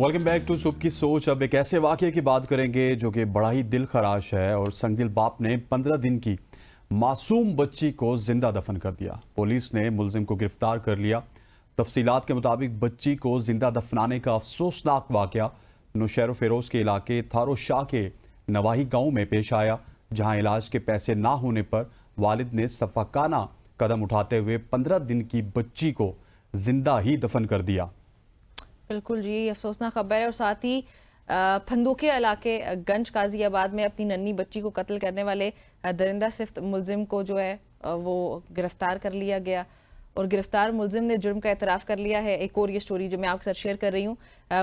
Welcome back to सुबह की सोच। अब एक ऐसे वाकये की बात करेंगे जो कि बड़ा ही दिल खराश है और संगदिल बाप ने 15 दिन की मासूम बच्ची को जिंदा दफन कर दिया। पुलिस ने मुलजिम को गिरफ्तार कर लिया। तफसीलात के मुताबिक बच्ची को जिंदा दफनाने का अफसोसनाक वाकया नौशहर फिरोज के इलाके थारो शाह के नवाही गांव में पेश आया, जहां इलाज के पैसे ना होने पर वालिद ने सफाकाना कदम उठाते हुए 15 दिन की बच्ची को जिंदा ही दफन कर दिया। बिल्कुल जी, अफसोसनाक खबर है। और साथ ही फंदूके इलाके गंज काजियाबाद में अपनी नन्ही बच्ची को कत्ल करने वाले दरिंदा सिफ्त मुलजिम को जो है वो गिरफ्तार कर लिया गया और गिरफ्तार मुलजिम ने जुर्म का एतराफ़ कर लिया है। एक और ये स्टोरी जो मैं आपके साथ शेयर कर रही हूँ।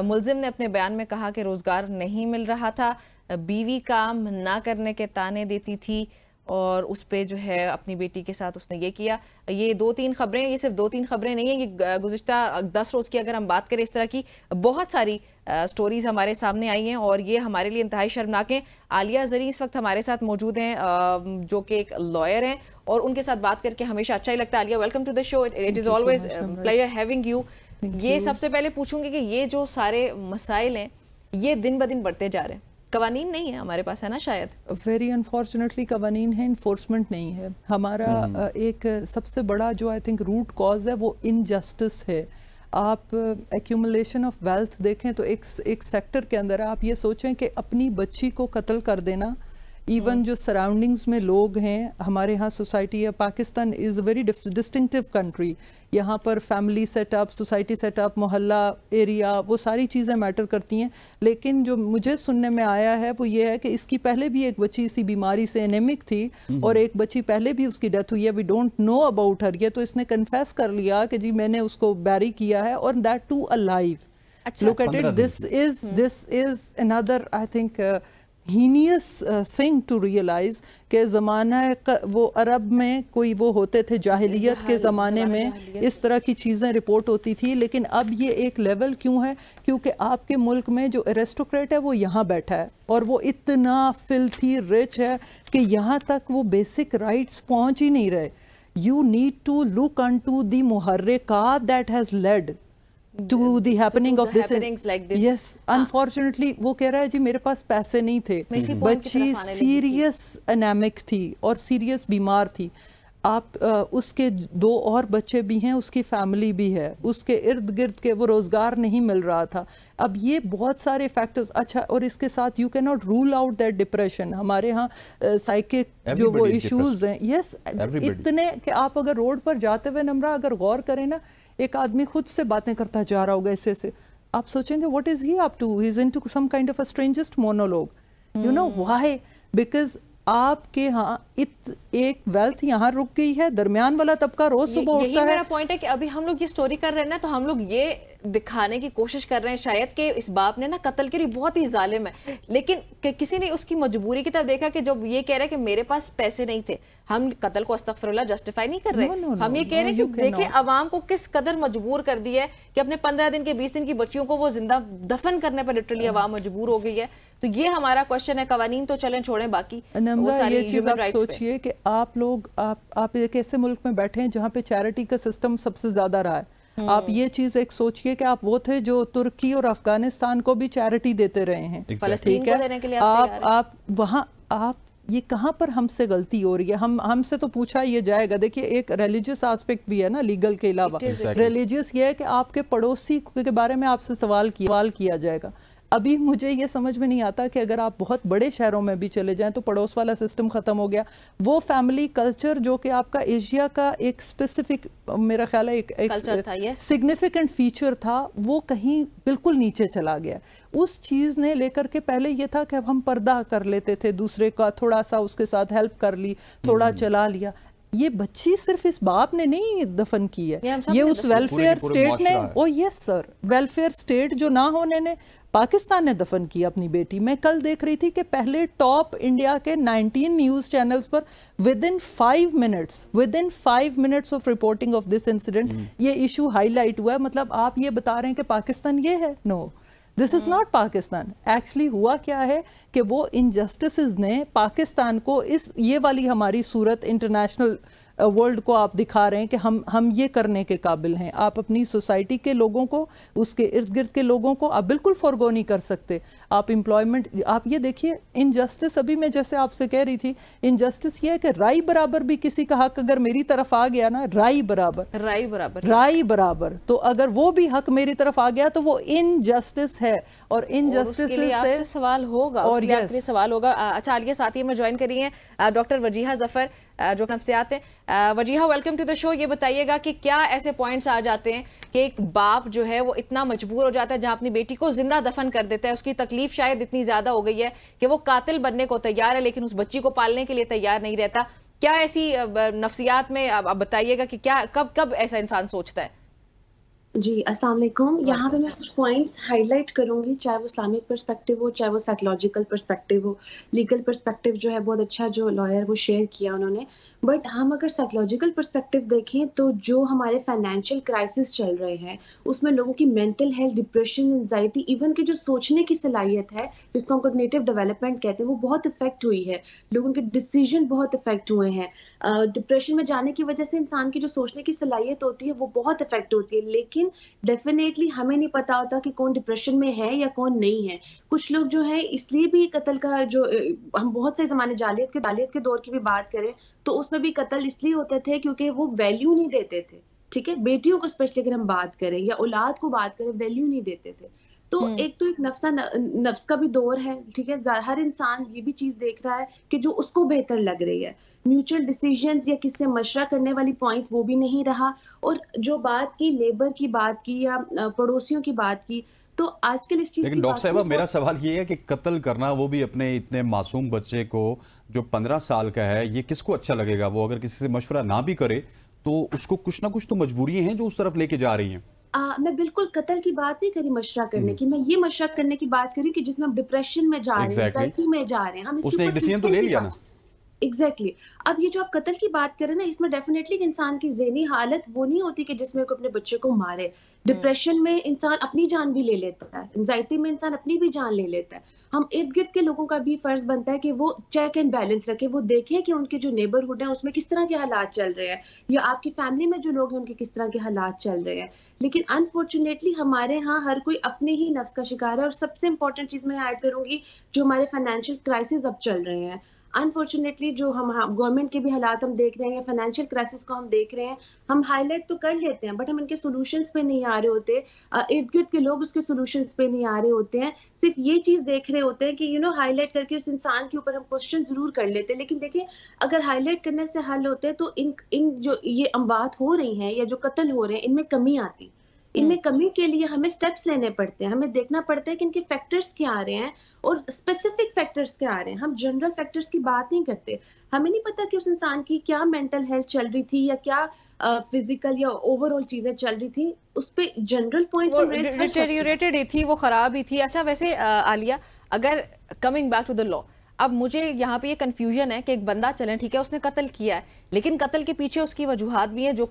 मुलजिम ने अपने बयान में कहा कि रोज़गार नहीं मिल रहा था, बीवी काम ना करने के ताने देती थी और उस पे जो है अपनी बेटी के साथ उसने ये किया। ये 2-3 खबरें, ये सिर्फ 2-3 खबरें नहीं हैं, ये गुज़िश्ता 10 रोज़ की अगर हम बात करें इस तरह की बहुत सारी स्टोरीज़ हमारे सामने आई हैं और ये हमारे लिए इंतहाई शर्मनाक हैं। आलिया ज़री इस वक्त हमारे साथ मौजूद हैं जो कि एक लॉयर हैं और उनके साथ बात करके हमेशा अच्छा ही लगता है। Alia, welcome to the show, it is always pleasure having you. ये सबसे पहले पूछूंगी कि ये जो सारे मसाइल हैं ये दिन ब दिन बढ़ते जा रहे हैं, कवानीन नहीं है हमारे पास, है ना? शायद वेरी अनफॉर्चुनेटली कवानीन है, इन्फोर्समेंट नहीं है। हमारा एक सबसे बड़ा जो आई थिंक रूट कॉज है वो इनजस्टिस है। आप एक्यूमुलेशन ऑफ वेल्थ देखें तो एक सेक्टर के अंदर आप ये सोचें कि अपनी बच्ची को कत्ल कर देना, इवन जो सराउंडिंग्स में लोग हैं, हमारे यहाँ सोसाइटी है, Pakistan is a very distinctive country. यहाँ पर फैमिली सेटअप, सोसाइटी सेटअप, मोहल्ला एरिया, वो सारी चीज़ें मैटर करती हैं। लेकिन जो मुझे सुनने में आया है वो ये है कि इसकी पहले भी एक बच्ची इसी बीमारी से एनेमिक थी और एक बच्ची पहले भी उसकी डेथ हुई है। We don't know about her. ये तो इसने कन्फेस कर लिया कि जी मैंने उसको बैरी किया है और that too alive. Look at it, this is another I think heinous thing to realise के ज़माना वो अरब में कोई वो होते थे जाहिलियत के ज़माने में इस तरह की चीज़ें रिपोर्ट होती थी, लेकिन अब ये एक लेवल क्यों है? क्योंकि आपके मुल्क में जो एरिस्टोक्रेट है वो यहाँ बैठा है और वो इतना फिल्थी रिच है कि यहाँ तक वो बेसिक राइट्स पहुँच ही नहीं रहे। You need to look on to the मुहर्रिकात that has led to the happening of this like this. Yes, unfortunately वो कह रहा है जी मेरे पास पैसे नहीं थे, बच्ची सीरियस एनेमिक थी और सीरियस बीमार थी। आप उसके 2 और बच्चे भी हैं, उसकी फैमिली भी है, उसके इर्द गिर्द के वो रोज़गार नहीं मिल रहा था। अब ये बहुत सारे फैक्टर्स। अच्छा, और इसके साथ you can not rule out that depression. हमारे यहाँ साइकिक जो वो इश्यूज हैं, यस, इतने कि आप अगर रोड पर जाते हुए नम्रा अगर गौर करें ना, एक आदमी खुद से बातें करता जा रहा होगा ऐसे, आप सोचेंगे what is he up to, he is into some kind of a strangest monologue. You know why? Because आपके यहाँ एक वेल्थ यहाँ रुक गई है, दरमियान वाला तबका रोज सुबह उठता है। यही मेरा पॉइंट है कि अभी हम लोग ये स्टोरी कर रहे हैं ना, तो हम लोग ये दिखाने की कोशिश कर रहे हैं शायद कि इस बाप ने ना कत्ल करी, बहुत ही जालिम है, लेकिन किसी ने उसकी मजबूरी की तरफ देखा कि जब ये कह रहे हैं कि मेरे पास पैसे नहीं थे। हम कत्ल को अस्तगफिरुल्लाह जस्टिफाई नहीं कर रहे, हम ये कह रहे हैं कि देखिए अवाम को किस कदर मजबूर कर दिया है कि अपने 15 दिन के 20 दिन की बच्चियों को वो जिंदा दफन करने पर लिटरली अवाम मजबूर हो गई है। तो ये हमारा क्वेश्चन है। कवानीन तो चलें छोड़ें, बाकी वो सारी ह्यूमन राइट्स पे सोचिए कि आप लोग आप एक ऐसे मुल्क में बैठे हैं जहाँ पे चैरिटी का सिस्टम सबसे ज्यादा रहा है। आप ये चीज एक सोचिए कि आप वो थे जो तुर्की और अफगानिस्तान को भी चैरिटी देते रहे हैं, ठीक है? आप वहाँ आप ये कहाँ पर हमसे गलती हो रही है? हमसे तो पूछा ये जाएगा। देखिए एक रिलीजियस एस्पेक्ट भी है ना, लीगल के अलावा रिलीजियस ये है कि आपके पड़ोसी के बारे में आपसे सवाल किया जाएगा। अभी मुझे ये समझ में नहीं आता कि अगर आप बहुत बड़े शहरों में भी चले जाएं तो पड़ोस वाला सिस्टम ख़त्म हो गया। वो फैमिली कल्चर जो कि आपका एशिया का एक स्पेसिफिक, मेरा ख्याल है एक सिग्निफिकेंट फीचर था, वो कहीं बिल्कुल नीचे चला गया। उस चीज़ ने लेकर के पहले ये था कि अब हम पर्दा कर लेते थे दूसरे का, थोड़ा सा उसके साथ हेल्प कर ली, थोड़ा चला लिया। ये बच्ची सिर्फ इस बाप ने नहीं दफन की है, ये उस वेलफेयर स्टेट ने, ओ यस सर, वेलफेयर स्टेट जो ना होने ने पाकिस्तान ने दफन किया अपनी बेटी। मैं कल देख रही थी कि पहले टॉप इंडिया के 19 न्यूज चैनल्स पर with in 5 minutes of reporting of this incident ये इशू हाईलाइट हुआ है। मतलब आप ये बता रहे हैं कि पाकिस्तान ये है? No, this is not Pakistan. Actually हुआ क्या है कि वो इनजस्टिसेस ने पाकिस्तान को ये वाली हमारी सूरत इंटरनेशनल वर्ल्ड को आप दिखा रहे हैं कि हम ये करने के काबिल हैं। आप अपनी सोसाइटी के लोगों को, उसके इर्द गिर्द के लोगों को आप बिल्कुल फॉरगो नहीं कर सकते। आप एम्प्लॉयमेंट, आप ये देखिए इनजस्टिस, अभी मैं जैसे आपसे कह रही थी, इनजस्टिस ये है कि राई बराबर भी किसी का हक अगर मेरी तरफ आ गया ना, राई बराबर, तो अगर वो भी हक मेरी तरफ आ गया तो वो इनजस्टिस है। और इनजस्टिस से सवाल होगा, और सवाल होगा। अच्छा आलिया, साथ ही में ज्वाइन करी हैं डॉक्टर वजीहा जफर जो नफ्सियात हैं। Wajiha, welcome to the show. ये बताइएगा कि क्या ऐसे पॉइंट्स आ जाते हैं कि एक बाप जो है वो इतना मजबूर हो जाता है जहां अपनी बेटी को जिंदा दफन कर देता है, उसकी तकलीफ शायद इतनी ज्यादा हो गई है कि वो कातिल बनने को तैयार है लेकिन उस बच्ची को पालने के लिए तैयार नहीं रहता। क्या ऐसी नफ्सियात में आप बताइएगा कि क्या कब ऐसा इंसान सोचता है? जी, अस्सलाम वालेकुम। यहाँ पे मैं कुछ पॉइंट्स हाईलाइट करूँगी, चाहे वो इस्लामिक पर्सपेक्टिव हो, चाहे वो साइकोलॉजिकल पर्सपेक्टिव हो। लीगल पर्सपेक्टिव जो है बहुत अच्छा जो लॉयर वो शेयर किया उन्होंने, बट हम अगर साइकोलॉजिकल पर्सपेक्टिव देखें तो जो हमारे फाइनेंशियल क्राइसिस चल रहे हैं उसमें लोगों की mental health, depression, anxiety, even के जो सोचने की सलाहियत है जिसको हम कॉग्निटिव डेवलपमेंट कहते हैं, वो बहुत इफेक्ट हुई है। लोगों के डिसीजन बहुत इफेक्ट हुए हैं। डिप्रेशन में जाने की वजह से इंसान की जो सोचने की सलाहियत होती है वो बहुत इफेक्ट होती है, लेकिन डेफिनेटली हमें नहीं पता होता कि कौन डिप्रेशन में है या कौन नहीं है। कुछ लोग जो है इसलिए भी कत्ल का जो हम बहुत से जमाने जालियत के दौर की भी बात करें तो उसमें भी कत्ल इसलिए होते थे क्योंकि वो वैल्यू नहीं देते थे। ठीक है, बेटियों को स्पेशली अगर हम बात करें या औलाद को बात करें, वैल्यू नहीं देते थे। तो एक तो एक नफ्स का भी दौर है। ठीक है, हर इंसान ये भी चीज देख रहा है कि जो उसको बेहतर लग रही है। म्यूचुअल डिसीजंस या किससे मशवरा करने वाली पॉइंट वो भी नहीं रहा। और जो बात की नेबर की बात की या पड़ोसियों की बात की, तो आजकल इस चीज, लेकिन डॉक्टर साहब मेरा सवाल ये है कि कत्ल करना, वो भी अपने इतने मासूम बच्चे को जो 15 साल का है, ये किसको अच्छा लगेगा? वो अगर किसी से मशवरा ना भी करे तो उसको कुछ ना कुछ तो मजबूरी हैं जो उस तरफ लेके जा रही हैं। मैं बिल्कुल कत्ल की बात नहीं करी मशवरा करने की, मैं ये मशवरा करने की बात करी कि जिसमें हम डिप्रेशन में जा रहे हैं, एंजाइटी में जा रहे हैं, हम उसने एक डिसीजन तो ले लिया ना। एग्जैक्टली अब ये जो आप कत्ल की बात करें ना, इसमें डेफिनेटली इंसान की ज़हनी हालत वो नहीं होती कि जिसमें को अपने बच्चे को मारे। डिप्रेशन में इंसान अपनी जान भी ले लेता है, एंजाइटी में इंसान अपनी भी जान ले लेता है। हम इर्द गिर्द के लोगों का भी फर्ज बनता है कि वो चेक एंड बैलेंस रखे, वो देखें कि उनके जो नेबरहुड है उसमें किस तरह के हालात चल रहे हैं, या आपकी फैमिली में जो लोग हैं उनके किस तरह के हालात चल रहे हैं। लेकिन अनफॉर्चुनेटली हमारे यहाँ हर कोई अपने ही नफ्स का शिकार है। और सबसे इंपॉर्टेंट चीज़ मैं ऐड करूंगी, जो हमारे फाइनेंशियल क्राइसिस अब चल रहे हैं, अनफॉर्चुनेटली जो हम गवर्नमेंट के भी हालात हम देख रहे हैं या फाइनेंशियल क्राइसिस को हम देख रहे हैं, हम हाईलाइट तो कर लेते हैं बट हम इनके सॉल्यूशंस पे नहीं आ रहे होते। इर्द गिर्द के लोग उसके सॉल्यूशंस पे नहीं आ रहे होते हैं, सिर्फ ये चीज देख रहे होते हैं कि हाईलाइट करके उस इंसान के ऊपर हम क्वेश्चन जरूर कर लेते हैं। लेकिन देखिए, अगर हाईलाइट करने से हल होते तो इन जो ये अमवात हो रही हैं या जो कत्ल हो रहे हैं, इनमें कमी आती। इनमें कमी के लिए हमें स्टेप्स लेने पड़ते हैं, हमें देखना पड़ता है कि इनके फैक्टर्स क्या आ रहे हैं और स्पेसिफिक फैक्टर्स क्या आ रहे हैं। हम जनरल फैक्टर्स की बात नहीं करते। हमें नहीं पता कि उस इंसान की क्या मेंटल हेल्थ चल रही थी या क्या फिजिकल या ओवरऑल चीजें चल रही थी, उस पे जनरल पॉइंट्स हम रेज कर सकते हैं। डिटेरियोरेटेड ही थी, वो खराब ही थी। अच्छा वैसे आलिया, अगर coming back to the law, अब मुझे यहाँ पे ये कंफ्यूजन है कि एक बंदा, चले ठीक है उसने कत्ल किया है, लेकिन कत्ल के पीछे उसकी वजूहात भी है जो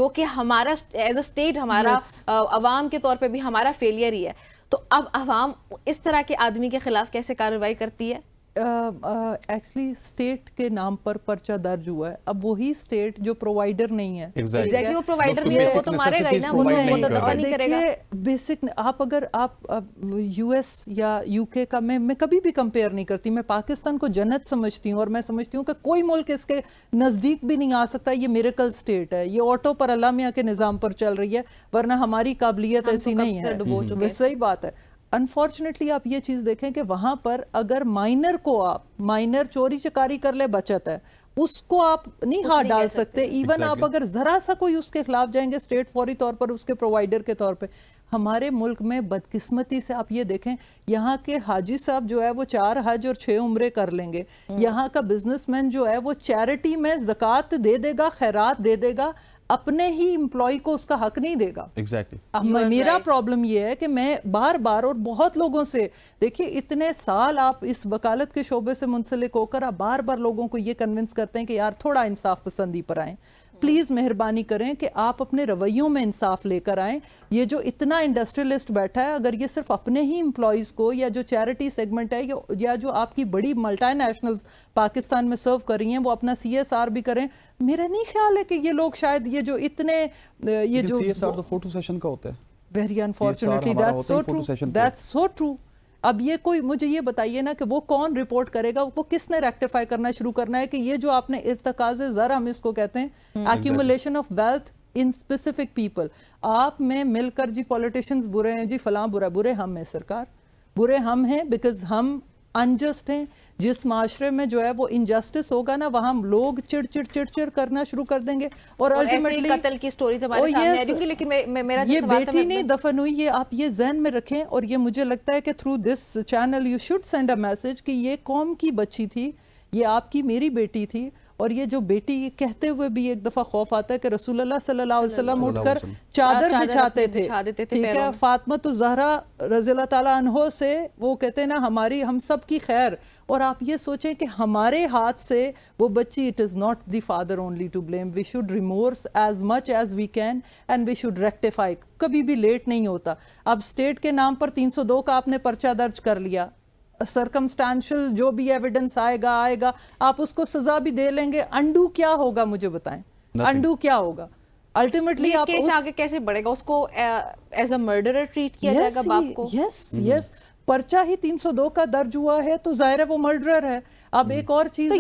कि हमारा एज अ स्टेट, हमारा अवाम के तौर पे भी हमारा फेलियर ही है। तो अब अवाम इस तरह के आदमी के खिलाफ कैसे कार्रवाई करती है? एक्चुअली स्टेट के नाम पर पर्चा दर्ज हुआ है। अब वही स्टेट जो प्रोवाइडर नहीं है, एग्जैक्टली वो प्रोवाइडर भी है, वो तो मारेगा ही ना, वो तो दफा नहीं करेगा। बेसिक आप अगर आप यूएस या यूके का मैं कभी भी कंपेयर नहीं करती। मैं पाकिस्तान को जन्नत समझती हूँ और मैं समझती हूँ कि कोई मुल्क इसके नजदीक भी नहीं आ सकता। ये मिरेकल स्टेट है, ये ऑटो पर अल्लाह मियां के निजाम पर चल रही है, वरना हमारी काबिलियत ऐसी नहीं है। सही बात है। अनफॉर्चुनेटली आप ये चीज देखें कि वहां पर अगर माइनर चोरी चकारी कर ले, बचत है, उसको आप नहीं हाथ डाल सकते। इवन आप अगर जरा सा कोई उसके खिलाफ जाएंगे स्टेट फौरी तौर पर उसके प्रोवाइडर के तौर पे। हमारे मुल्क में बदकिस्मती से आप ये देखें, यहाँ के हाजी साहब जो है वो 4 हज और 6 उम्रे कर लेंगे। यहाँ का बिजनेसमैन जो है वो चैरिटी में ज़कात दे देगा, खैरात दे देगा, अपने ही एम्प्लॉय को उसका हक नहीं देगा। एग्जैक्टली मेरा प्रॉब्लम ये है कि मैं बार बार और बहुत लोगों से, देखिए इतने साल आप इस वकालत के शोबे से मुंसलिक होकर आप बार बार लोगों को ये कन्विंस करते हैं कि यार थोड़ा इंसाफ पसंदी पर आए। प्लीज़ मेहरबानी करें कि आप अपने रवैयों में इंसाफ लेकर आएं। ये जो इतना इंडस्ट्रियलिस्ट बैठा है, अगर ये सिर्फ अपने ही एम्प्लॉयज़ को या जो चैरिटी सेगमेंट है या जो आपकी बड़ी मल्टीनेशनल्स पाकिस्तान में सर्व कर रही हैं वो अपना CSR भी करें, मेरा नहीं ख्याल है कि ये लोग शायद ये जो इतने ये जो CSR तो फोटो सेशन का होता है। Very unfortunately that's so true. अब ये कोई मुझे ये बताइए ना कि वो कौन रिपोर्ट करेगा, वो किसने रेक्टिफाई करना शुरू करना है कि ये जो आपने इर्तकाज़े ज़र हम इसको कहते हैं, accumulation of wealth in specific people, आप में मिलकर जी पॉलिटिशियंस बुरे हैं, जी फलां बुरा, बुरे हम हैं सरकार, बुरे हम हैं बिकॉज हम अनजस्ट हैं। जिस माशरे में जो है वो इनजस्टिस होगा ना, वहां लोग चिड़ करना शुरू कर देंगे और अल्टीमेटली कत्ल की स्टोरीज हमारे सामने आ रही होंगी। लेकिन मेरा ये बेटी नहीं दफन हुई, ये आप ये ज़हन में रखें। और ये मुझे लगता है कि through this channel you should send a message कि ये कौम की बच्ची थी, ये आपकी मेरी बेटी थी। और ये जो बेटी कहते हुए भी एक दफा खौफ आता है कि रसूलुल्लाह सल्लल्लाहु अलैहि वसल्लम उठकर चादर बिछाते थे, ठीक है। फातिमा तो ज़हरा रज़ियल्लाहु ताला अन्हो से वो कहते हैं ना हमारी हम सब की खैर। और आप ये सोचें कि हमारे हाथ से वो बच्ची, it is not the father only to blame, we should remorse as much as we can and we should rectify. कभी भी लेट नहीं होता। अब स्टेट के नाम पर 302 का आपने पर्चा दर्ज कर लिया, सर्कमस्टेंशियल जो भी एविडेंस आएगा आप उसको सजा भी दे लेंगे, अंडू क्या होगा मुझे बताएं, अंडू क्या होगा अल्टीमेटली? आप केस आगे कैसे बढ़ेगा? उसको एज अ मर्डरर ट्रीट किया जाएगा बाप को? यस पर्चा ही 302 का दर्ज हुआ है तो जाहिर है वो मर्डरर है। अब एक और चीज तो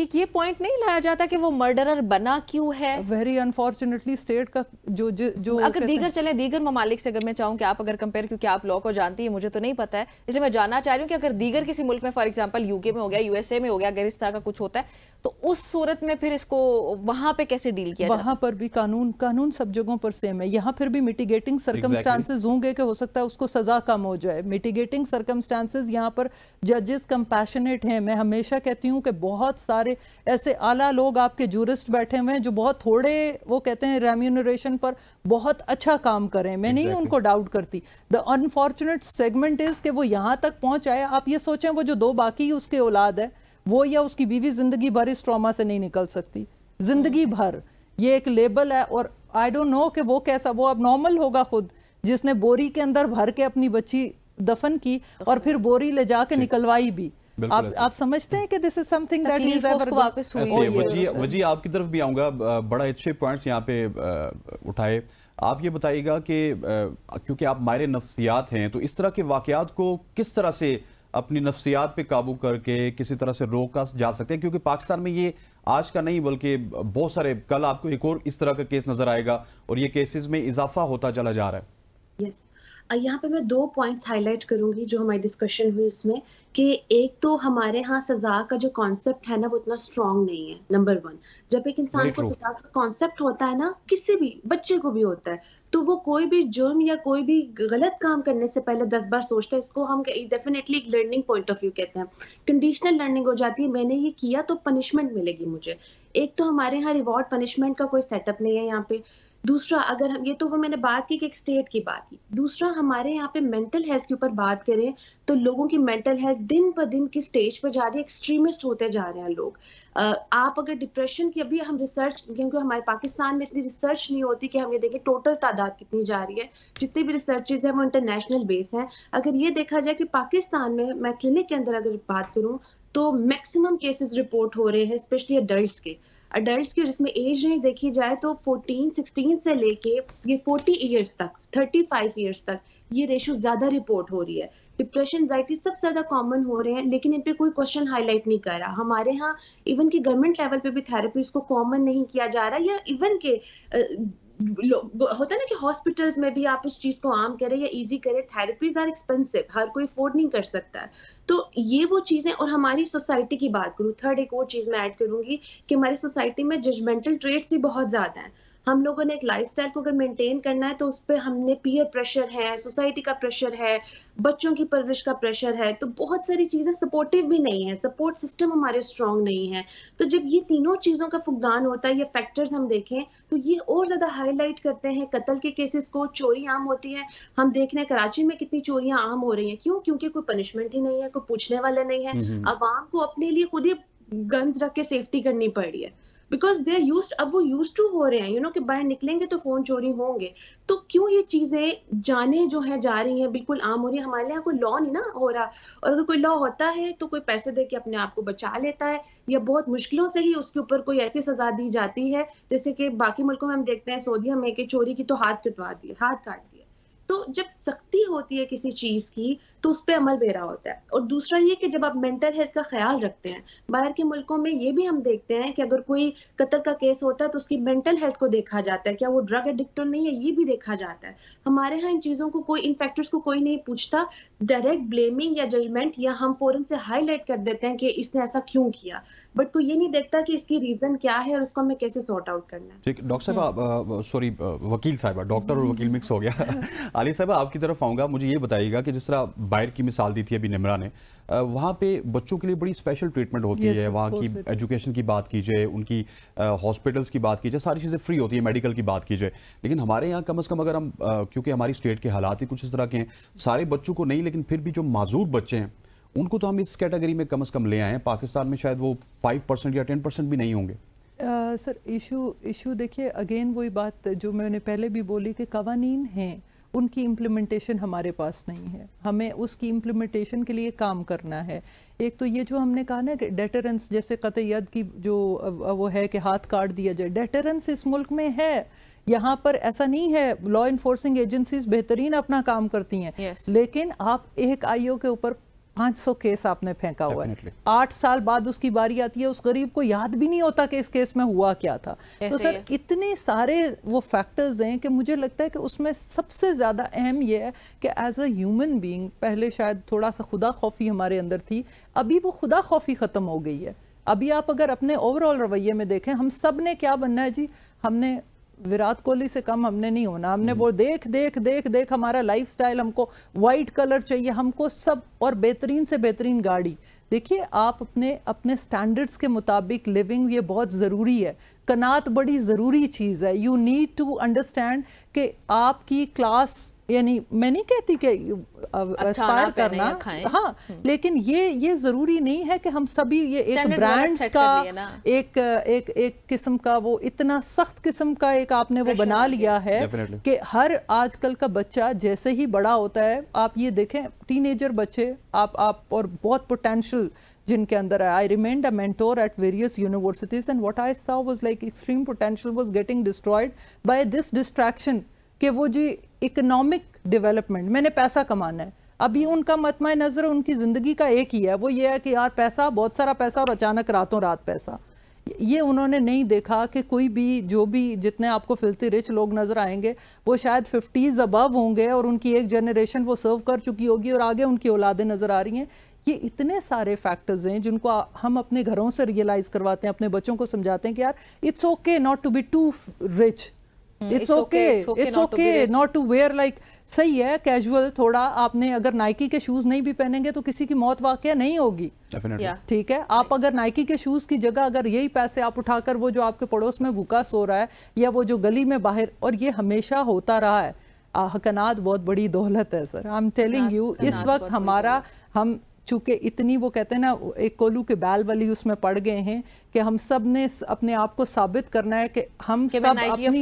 ये पॉइंट नहीं लाया जाता कि वो मर्डरर बना क्यों है? वेरी अनफॉर्चुनेटली स्टेट का जो अगर दीगर ममालिक से अगर मैं चाहूँ कि आप अगर कंपेयर, क्योंकि आप लॉ को जानती है, मुझे तो नहीं पता है, इसलिए मैं जानना चाह रही हूँ कि अगर दीगर किसी मुल्क में फॉर एग्जाम्पल UK में हो गया, USA में हो गया, अगर इस तरह का कुछ होता है तो उस सूरत में फिर इसको वहां पे कैसे डील किया? वहां पर भी कानून सब जगहों पर सेम है। यहाँ फिर भी मिटिगेटिंग सर्कमस्टांसेस होंगे कि हो सकता है उसको सजा कम हो जाए। मिटिगेटिंग सर्कमस्टांसेस यहाँ पर जजेस कंपैशनेट हैं। मैं हमेशा कहती हूँ कि बहुत सारे ऐसे आला लोग आपके जूरिस्ट बैठे हुए हैं जो बहुत थोड़े, वो कहते हैं रेम्यूनरेशन पर बहुत अच्छा काम करें, मैं नहीं उनको डाउट करती। द अनफॉर्चुनेट सेगमेंट इज कि वो यहाँ तक पहुंच आए। आप ये सोचें वो जो 2 बाकी उसके औलाद है वो या उसकी बीवी जिंदगी भर इस ट्रॉमा से नहीं निकल सकती, जिंदगी भर। ये एक लेबल है और आई डोंट नो कि वो कैसा, वो अब नॉर्मल होगा खुद जिसने बोरी के अंदर भर के अपनी बच्ची दफन की और फिर बोरी ले जाके निकलवाई भी। आप समझते हैं कि this is something that is ever वापस हुई। वजी आपकी तरफ भी आऊंगा, बड़ा अच्छे पॉइंट्स यहाँ पे उठाए। आप ये बताइएगा कि क्योंकि आप माहिर नफ्सियात हैं, तो इस तरह के वाकयात को किस तरह से अपनी नफ्सियात पे काबू करके किसी तरह से रोका जा सकते हैं? क्योंकि पाकिस्तान में ये आज का नहीं बल्कि बहुत सारे, कल आपको एक और इस तरह का केस नजर आएगा और ये केसेस में इजाफा होता चला जा रहा है। यस, यहाँ पे मैं 2 पॉइंट्स हाईलाइट करूंगी जो हमारी डिस्कशन हुई उसमें, कि एक तो हमारे यहाँ सजा का जो कॉन्सेप्ट है ना वो इतना स्ट्रांग नहीं है। नंबर 1, जब एक इंसान को सजा का कॉन्सेप्ट होता है ना, किसी भी बच्चे को भी होता है, तो वो कोई भी जुर्म या कोई भी गलत काम करने से पहले 10 बार सोचता है। इसको हम डेफिनेटली एक लर्निंग पॉइंट ऑफ व्यू कहते हैं, कंडीशनल लर्निंग हो जाती है। मैंने ये किया तो पनिशमेंट मिलेगी मुझे। एक तो हमारे यहाँ रिवॉर्ड पनिशमेंट का कोई सेटअप नहीं है यहाँ पे। दूसरा, अगर हम ये तो वो मैंने बात की कि एक स्टेट की बात की। दूसरा, हमारे यहाँ पे मेंटल हेल्थ के ऊपर बात करें तो लोगों की मेंटल हेल्थ दिन ब दिन की स्टेज पर जा रही है, एक्सट्रीमिस्ट होते जा रहे हैं लोग। आप अगर डिप्रेशन की, अभी हम रिसर्च, क्योंकि हमारे पाकिस्तान में इतनी रिसर्च नहीं होती कि हम ये देखें टोटल तादाद कितनी जा रही है, जितनी भी रिसर्चेज है वो इंटरनेशनल बेस हैं। अगर ये देखा जाए कि पाकिस्तान में, मैं क्लिनिक के अंदर अगर बात करूँ तो मैक्सिमम केसेस रिपोर्ट हो रहे हैं स्पेशली अडल्ट्स की जिसमें एज रेंज देखी जाए तो 14-16 से लेके ये 40 ईयर्स तक, 35 ईयर्स तक ये रेशो ज्यादा रिपोर्ट हो रही है। डिप्रेशन, एंजाइटी सब ज्यादा कॉमन हो रहे हैं, लेकिन इन पे कोई क्वेश्चन हाईलाइट नहीं कर रहा। हमारे यहाँ इवन की गवर्नमेंट लेवल पे भी थेरेपी को कॉमन नहीं किया जा रहा, या इवन के होता है ना कि हॉस्पिटल्स में भी आप उस चीज को आम करें या इजी करें। थेरेपीज आर एक्सपेंसिव, हर कोई अफोर्ड नहीं कर सकता है। तो ये वो चीजें, और हमारी सोसाइटी की बात करूँ, थर्ड एक और चीज मैं ऐड करूंगी कि हमारी सोसाइटी में जजमेंटल ट्रेट्स भी बहुत ज्यादा हैं। हम लोगों ने एक लाइफस्टाइल को अगर मेंटेन करना है तो उस पर हमने पीयर प्रेशर है, सोसाइटी का प्रेशर है, बच्चों की परवरिश का प्रेशर है, तो बहुत सारी चीजें सपोर्टिव भी नहीं है, सपोर्ट सिस्टम हमारे स्ट्रांग नहीं है। तो जब ये तीनों चीजों का फुकदान होता है, ये फैक्टर्स हम देखें तो ये और ज्यादा हाईलाइट करते हैं कत्ल के केसेस को। चोरी आम होती है, हम देख रहे हैं कराची में कितनी चोरियां आम हो रही हैं। क्यों? क्योंकि कोई पनिशमेंट ही नहीं है, कोई पूछने वाला नहीं है। अवाम को अपने लिए खुद ही गन्स रख के सेफ्टी करनी पड़ रही है। बिकॉज दे आर यूज्ड, अब वो यूज्ड टू हो रहे हैं, कि बाहर निकलेंगे तो फोन चोरी होंगे। तो क्यों ये चीजें जाने जो है जा रही हैं, बिल्कुल आम हो रही है। हमारे यहाँ कोई लॉ नहीं ना हो रहा, और अगर कोई लॉ होता है तो कोई पैसे दे के अपने आप को बचा लेता है, या बहुत मुश्किलों से ही उसके ऊपर कोई ऐसी सजा दी जाती है, जैसे कि बाकी मुल्कों में हम देखते हैं, सऊदीया में कि चोरी की तो हाथ कटवा दिए, हाथ काट दिए। तो जब सख्ती होती है किसी चीज की तो उस पर अमल बेरा होता है। और दूसरा ये कि जब आप मेंटल हेल्थ का ख्याल रखते हैं, बाहर के मुल्कों में ये भी हम देखते हैं कि अगर कोई कत्ल का केस होता है तो उसकी मेंटल हेल्थ को देखा जाता है, क्या वो ड्रग एडिक्ट तो नहीं है, ये भी देखा जाता है। हमारे यहाँ इन चीजों को कोई, इन फैक्टर्स को कोई नहीं पूछता। डायरेक्ट ब्लेमिंग या जजमेंट, या हम फौरन से हाईलाइट कर देते हैं कि इसने ऐसा क्यों किया, बट कोई ये नहीं देखता कि इसकी रीजन क्या है और उसको हमें कैसे सॉर्ट आउट करना है। ठीक, डॉक्टर साहब, सॉरी वकील साहबा, डॉक्टर और वकील मिक्स हो गया। आलिया साहब, आपकी तरफ आऊँगा। मुझे ये बताइएगा कि जिस तरह बाहर की मिसाल दी थी अभी निमरा ने, वहाँ पे बच्चों के लिए बड़ी स्पेशल ट्रीटमेंट होती है, वहाँ की एजुकेशन की बात कीजिए, उनकी हॉस्पिटल्स की बात कीजिए, सारी चीज़ें फ्री होती है, मेडिकल की बात कीजिए। लेकिन हमारे यहाँ कम से कम अगर हम, क्योंकि हमारी स्टेट के हालात ही कुछ इस तरह के हैं, सारे बच्चों को नहीं, लेकिन फिर भी जो माजूर बच्चे हैं उनको तो हम इस कैटेगरी में कम से कम ले आए हैं। पाकिस्तान में शायद वो 5% या 10% भी नहीं होंगे। सर इशू देखिए, अगेन वही बात जो मैंने पहले भी बोली कि कवानीन हैं, उनकी इम्प्लीमेंटेशन हमारे पास नहीं है। हमें उसकी इम्प्लीमेंटेशन के लिए काम करना है। एक तो ये जो हमने कहा ना कि डेटरेंस, जैसे कतई की जो वो है कि हाथ काट दिया जाए, डेटरेंस इस मुल्क में है। यहाँ पर ऐसा नहीं है, लॉ इन्फोर्सिंग एजेंसीज बेहतरीन अपना काम करती हैं, लेकिन आप एक आईओ के ऊपर 500 केस आपने फेंका हुआ है, 8 साल बाद उसकी बारी आती है, उस गरीब को याद भी नहीं होता कि इस केस में हुआ क्या था। तो सर इतने सारे वो फैक्टर्स हैं कि मुझे लगता है कि उसमें सबसे ज़्यादा अहम ये है कि एज अ ह्यूमन बीइंग, पहले शायद थोड़ा सा खुदा खौफी हमारे अंदर थी, अभी वो खुदा खौफी ख़त्म हो गई है। अभी आप अगर अपने ओवरऑल रवैये में देखें, हम सब ने क्या बनना है जी, हमने विराट कोहली से कम हमने नहीं होना। हमने वो देख देख देख देख हमारा लाइफस्टाइल, हमको वाइट कलर चाहिए, हमको सब, और बेहतरीन से बेहतरीन गाड़ी। देखिए, आप अपने स्टैंडर्ड्स के मुताबिक लिविंग, ये बहुत ज़रूरी है। कनात बड़ी ज़रूरी चीज़ है। यू नीड टू अंडरस्टैंड कि आपकी क्लास, यानी मैं नहीं कहती कि एस्पायर करना, हाँ, लेकिन ये जरूरी नहीं है कि हम सभी ये एक ब्रांड्स का एक किस्म का वो इतना सख्त किस्म का एक आपने वो बना लिया है कि हर आजकल का बच्चा जैसे ही बड़ा होता है, आप ये देखें टीनेजर बच्चे, आप और बहुत पोटेंशियल जिनके अंदर है। आई remained a mentor at various universities and what I saw was like extreme potential was getting destroyed by this distraction कि वो जी इकोनॉमिक डेवलपमेंट, मैंने पैसा कमाना है। अभी उनका मतमा नज़र उनकी ज़िंदगी का एक ही है, वो ये है कि यार पैसा, बहुत सारा पैसा, और अचानक रातों रात पैसा। ये उन्होंने नहीं देखा कि कोई भी, जो भी जितने आपको फिल्थी रिच लोग नज़र आएंगे वो शायद 50s अबव होंगे और उनकी एक जनरेशन वो सर्व कर चुकी होगी और आगे उनकी औलादें नज़र आ रही हैं। ये इतने सारे फैक्टर्स हैं जिनको हम अपने घरों से रियलाइज़ करवाते हैं, अपने बच्चों को समझाते हैं कि यार it's okay not to be too rich, it's okay not to wear like, सही है कैजुअल थोड़ा, आपने अगर नाइकी के शूज नहीं भी पहनेंगे तो किसी की मौत वाकया नहीं होगी, ठीक है। आप अगर नाइकी के शूज की जगह अगर यही पैसे आप उठाकर वो जो आपके पड़ोस में भूखा सो रहा है या वो जो गली में बाहर, और ये हमेशा होता रहा है। हकनात बहुत बड़ी दौलत है sir, I am telling you. इस वक्त हमारा, हम चूंकि इतनी वो कहते हैं ना एक कोलू के बैल वाली उसमें पड़ गए हैं कि हम सब ने अपने आप को साबित करना है कि हम सब अपनी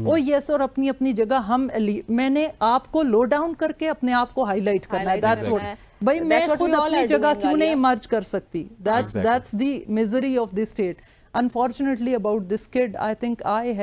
ओ यस, और अपनी अपनी जगह हम, मैंने आपको लो डाउन करके अपने आप को हाईलाइट करना है। दैट्स व्हाट, भाई मैं खुद अपनी जगह क्यों नहीं मर्ज कर सकती? That's the misery of this state. Unfortunately about this kid, I think I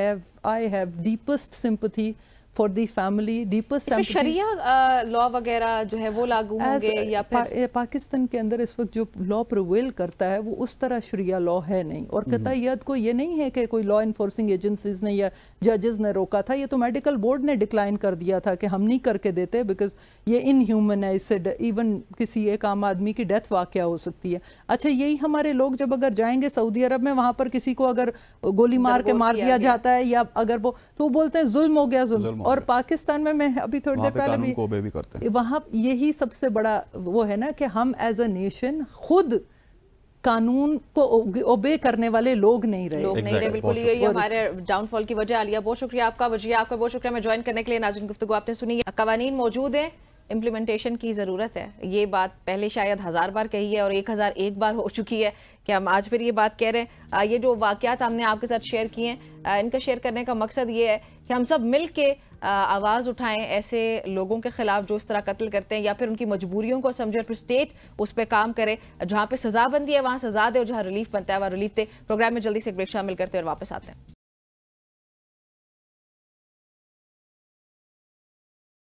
have deepest sympathy for the family, deepest. शरिया लॉ वगैरह जो है वो लागू होंगे या फिर पाकिस्तान के अंदर इस वक्त जो लॉ प्रिवेल करता है वो उस तरह शरिया लॉ है नहीं, और कतईयत को ये नहीं है कि कोई लॉ इन्फोर्सिंग एजेंसीज ने या जजेस ने रोका था, ये तो मेडिकल बोर्ड ने डिक्लाइन कर दिया था कि हम नहीं करके देते बिकॉज ये इनह्यूमन है, इससे इवन किसी एक आम आदमी की डेथ वाकया हो सकती है। अच्छा, यही हमारे लोग जब अगर जाएंगे सऊदी अरब में, वहां पर किसी को अगर गोली मार के मार दिया जाता है या अगर वो, तो वो बोलते हैं जुल्म हो गया, जुल्म। और पाकिस्तान में, मैं अभी थोड़ी देर पहले भी करते हैं, वहां यही सबसे बड़ा वो है ना कि हम एज अ नेशन खुद कानून को ओबे करने वाले लोग नहीं रहे। बिल्कुल, ये हमारे डाउनफॉल की वजह। आलिया, बहुत शुक्रिया आपका, वजिया आपका बहुत शुक्रिया मैं ज्वाइन करने के लिए। नाज़रीन, गुफ्तगू आपने सुनी, कवानीन मौजूद है, इम्प्लीमेंटेशन की ज़रूरत है। ये बात पहले शायद 1000 बार कही है और 1001 बार हो चुकी है कि हम आज फिर ये बात कह रहे हैं। ये जो वाक़यात हमने आपके साथ शेयर किए हैं, इनका शेयर करने का मकसद ये है कि हम सब मिल के आवाज़ उठाएं ऐसे लोगों के खिलाफ जो इस तरह कत्ल करते हैं, या फिर उनकी मजबूरियों को समझे और फिर स्टेट उस पर काम करे। जहाँ पे सजाबंदी है वहाँ सजा दे और जहाँ रिलीफ बनता है वहाँ रिलीफ दे। प्रोग्राम में जल्दी से एक ब्रेक शामिल करते हैं और वापस आते हैं।